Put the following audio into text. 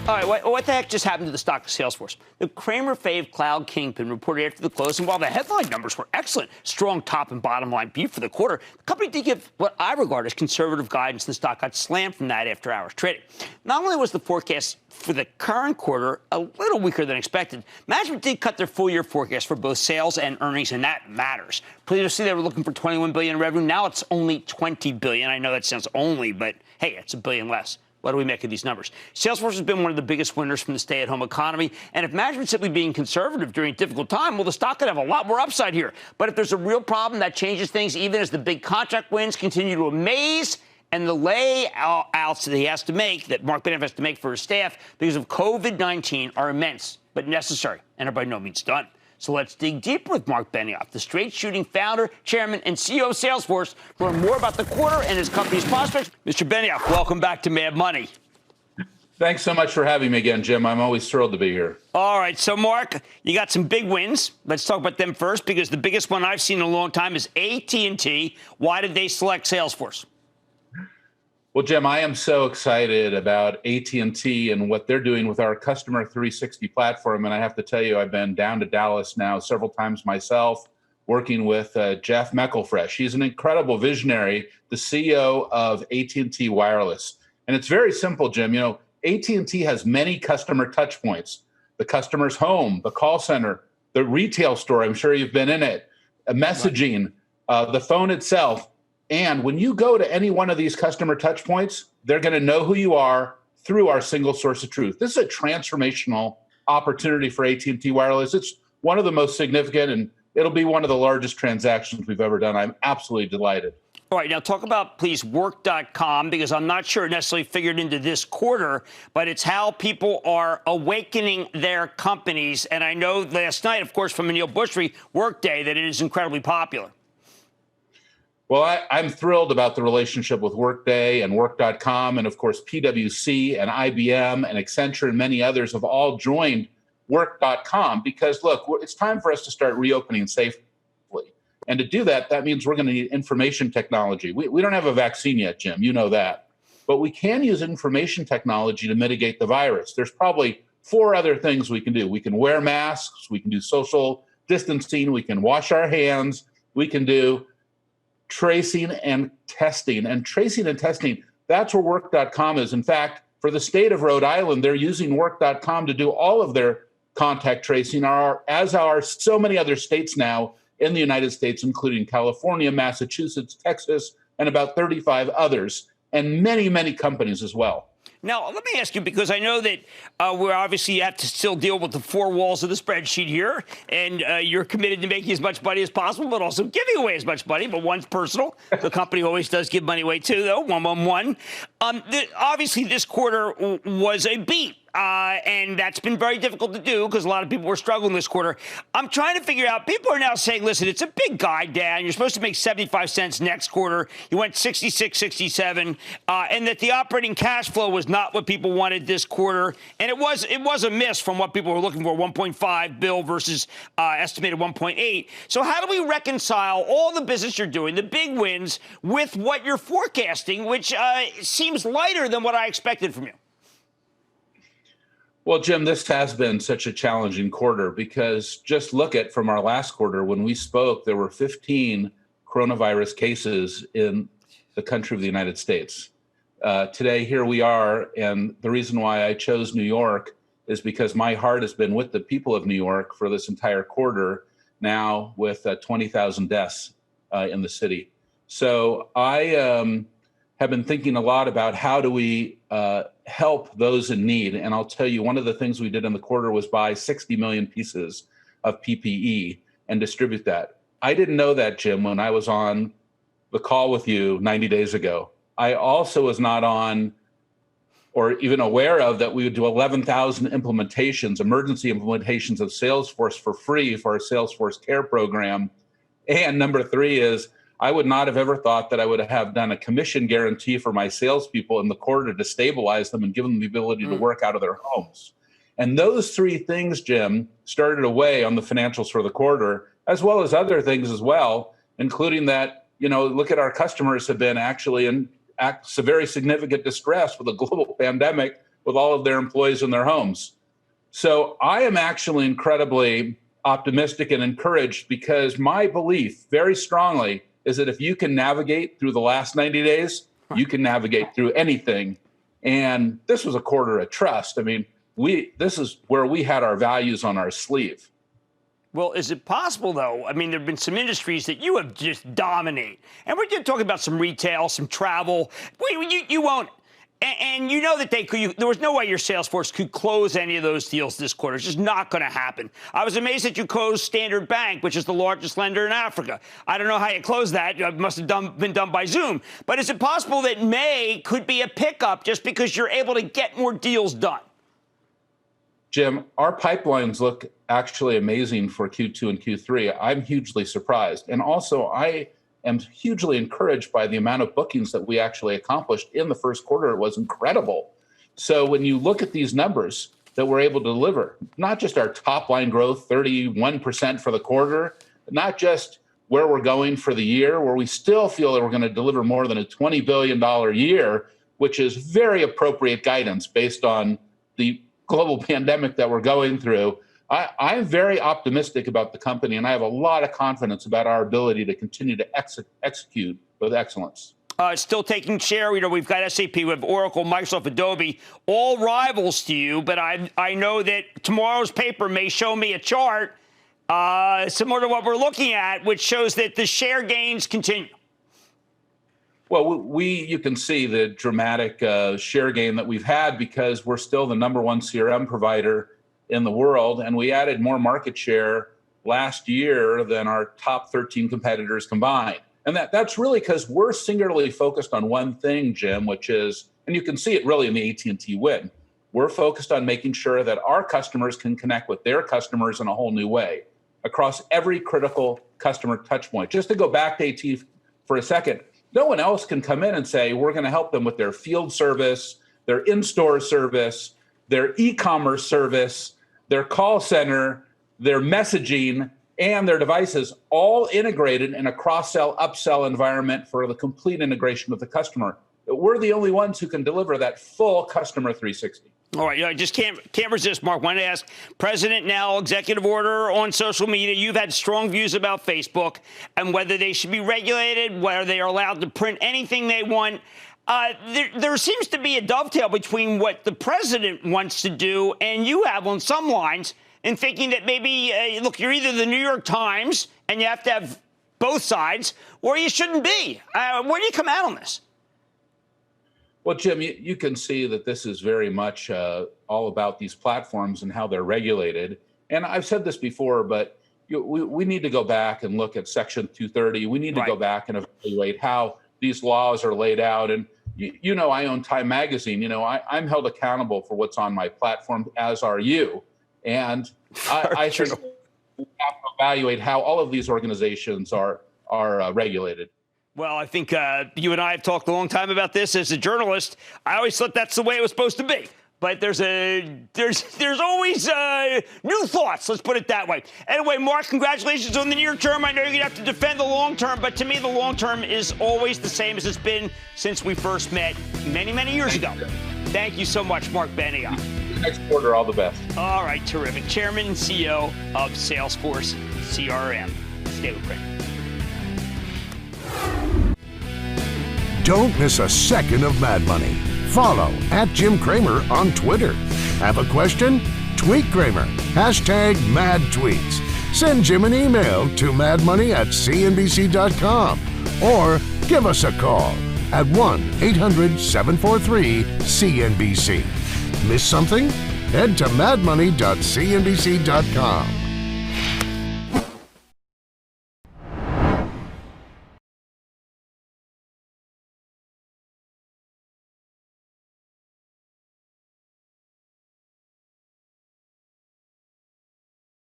All right, what the heck just happened to the stock of Salesforce? The Kramer fave cloud kingpin reported after the close, and while the headline numbers were excellent, strong top and bottom line beat for the quarter, the company did give what I regard as conservative guidance, and the stock got slammed from that after hours trading. Not only was the forecast for the current quarter a little weaker than expected, management did cut their full-year forecast for both sales and earnings, and that matters. Previously, they were looking for $21 billion in revenue. Now it's only $20 billion. I know that sounds only, but hey, it's $1 billion less. What do we make of these numbers? Salesforce has been one of the biggest winners from the stay-at-home economy, and if management's simply being conservative during a difficult time, well, the stock could have a lot more upside here. But if there's a real problem, that changes things, even as the big contract wins continue to amaze, and the layouts that he has to make, that Marc Benioff has to make for his staff because of COVID-19 are immense, but necessary, and are by no means done. So let's dig deeper with Marc Benioff, the straight-shooting founder, chairman, and CEO of Salesforce, to learn more about the quarter and his company's prospects. Mr. Benioff, welcome back to Mad Money. Thanks so much for having me again, Jim. I'm always thrilled to be here. All right, so Mark, you got some big wins. Let's talk about them first, because the biggest one I've seen in a long time is AT&T. Why did they select Salesforce? Well, Jim, I am so excited about AT&T and what they're doing with our Customer 360 platform. And I have to tell you, I've been down to Dallas now several times myself, working with Jeff McElfresh. He's an incredible visionary, the CEO of AT&T Wireless. And it's very simple, Jim. You know, AT&T has many customer touch points: the customer's home, the call center, the retail store. I'm sure you've been in it, messaging, the phone itself. And when you go to any one of these customer touch points, they're going to know who you are through our single source of truth. This is a transformational opportunity for AT&T Wireless. It's one of the most significant, and it'll be one of the largest transactions we've ever done. I'm absolutely delighted. All right, now talk about, please, work.com, because I'm not sure it necessarily figured into this quarter, but it's how people are awakening their companies. And I know last night, of course, from Anil Bushri, Workday, that it is incredibly popular. Well, I'm thrilled about the relationship with Workday and Work.com, and of course, PwC and IBM and Accenture and many others have all joined Work.com because, look, it's time for us to start reopening safely. And to do that, that means we're going to need information technology. We don't have a vaccine yet, Jim. You know that. But we can use information technology to mitigate the virus. There's probably 4 other things we can do. We can wear masks. We can do social distancing. We can wash our hands. We can do tracing and testing. And tracing and testing, that's where Work.com is. In fact, for the state of Rhode Island, they're using Work.com to do all of their contact tracing, as are so many other states now in the United States, including California, Massachusetts, Texas, and about 35 others, and many, many companies as well. Now, let me ask you, because I know that we're obviously have to still deal with the 4 walls of the spreadsheet here, and you're committed to making as much money as possible, but also giving away as much money, but one's personal. The company always does give money away, too, though, 111. Obviously, this quarter was a beat. And that's been very difficult to do because a lot of people were struggling this quarter. I'm trying to figure out, people are now saying, listen, it's a big guide down. You're supposed to make 75 cents next quarter. You went 66, 67, and that the operating cash flow was not what people wanted this quarter. And it was a miss from what people were looking for, 1.5 bill versus estimated 1.8. So how do we reconcile all the business you're doing, the big wins, with what you're forecasting, which seems lighter than what I expected from you? Well, Jim, this has been such a challenging quarter because just look at from our last quarter, when we spoke, there were 15 coronavirus cases in the country of the United States. Today, here we are. And the reason why I chose New York is because my heart has been with the people of New York for this entire quarter now with 20,000 deaths in the city. So I have been thinking a lot about how do we help those in need. And I'll tell you, one of the things we did in the quarter was buy 60 million pieces of PPE and distribute that. I didn't know that, Jim, when I was on the call with you 90 days ago. I also was not on or even aware of that we would do 11,000 implementations, emergency implementations of Salesforce for free for our Salesforce Care program. And number 3 is, I would not have ever thought that I would have done a commission guarantee for my salespeople in the quarter to stabilize them and give them the ability to work out of their homes. And those 3 things, Jim, started away on the financials for the quarter, as well as other things as well, including that, you know, look at our customers have been actually in very significant distress with a global pandemic. with all of their employees in their homes. So I am actually incredibly optimistic and encouraged, because my belief very strongly is that if you can navigate through the last 90 days, you can navigate through anything. And this was a quarter of trust. I mean, this is where we had our values on our sleeve. Well, is it possible, though? I mean, there have been some industries that you have just dominate. And we're talking about some retail, some travel. You won't. And you know that there was no way your Salesforce could close any of those deals this quarter. It's just not going to happen. I was amazed that you closed Standard Bank, which is the largest lender in Africa. I don't know how you closed that. It must have been done by Zoom. But is it possible that May could be a pickup just because you're able to get more deals done? Jim, our pipelines look actually amazing for Q2 and Q3. I'm hugely surprised. And also, I am hugely encouraged by the amount of bookings that we actually accomplished in the first quarter. It was incredible. So when you look at these numbers that we're able to deliver, not just our top line growth, 31% for the quarter, not just where we're going for the year, where we still feel that we're going to deliver more than a $20 billion year, which is very appropriate guidance based on the global pandemic that we're going through. I'm very optimistic about the company, and I have a lot of confidence about our ability to continue to execute with excellence. Still taking share. You know, we've got SAP, we have Oracle, Microsoft, Adobe, all rivals to you. But I know that tomorrow's paper may show me a chart similar to what we're looking at, which shows that the share gains continue. Well, you can see the dramatic share gain that we've had, because we're still the number one CRM provider in the world, and we added more market share last year than our top 13 competitors combined. And that's really because we're singularly focused on one thing, Jim, which is, and you can see it really in the AT&T win, we're focused on making sure that our customers can connect with their customers in a whole new way across every critical customer touch point. Just to go back to AT for a second, no one else can come in and say, we're going to help them with their field service, their in-store service, their e-commerce service, their call center, their messaging, and their devices, all integrated in a cross-sell, upsell environment for the complete integration with the customer. We're the only ones who can deliver that full customer 360. All right, I just can't resist, Mark. Wanted to ask, President now, executive order on social media. You've had strong views about Facebook and whether they should be regulated, whether they are allowed to print anything they want. There seems to be a dovetail between what the president wants to do and you have on some lines in thinking that maybe, look, you're either the New York Times and you have to have both sides, or you shouldn't be. Where do you come out on this? Well, Jim, you can see that this is very much all about these platforms and how they're regulated. And I've said this before, but we need to go back and look at Section 230. We need to go back and evaluate how these laws are laid out. And you know, I own Time Magazine. You know, I'm held accountable for what's on my platform, as are you. And I think we have to evaluate how all of these organizations are regulated. Well, I think you and I have talked a long time about this. As a journalist, I always thought that's the way it was supposed to be. But there's always new thoughts. Let's put it that way. Anyway, Mark, congratulations on the near term. I know you're going to have to defend the long term, but to me, the long term is always the same as it's been since we first met many, many years ago. Thank you so much, Marc Benioff. Next quarter, all the best. All right, terrific. Chairman and CEO of Salesforce CRM. Stay with Cramer. Don't miss a second of Mad Money. Follow @Jim Cramer on Twitter. Have a question? Tweet Cramer. #MadTweets. Send Jim an email to madmoney@cnbc.com or give us a call at 1-800-743-CNBC. Miss something? Head to madmoney.cnbc.com.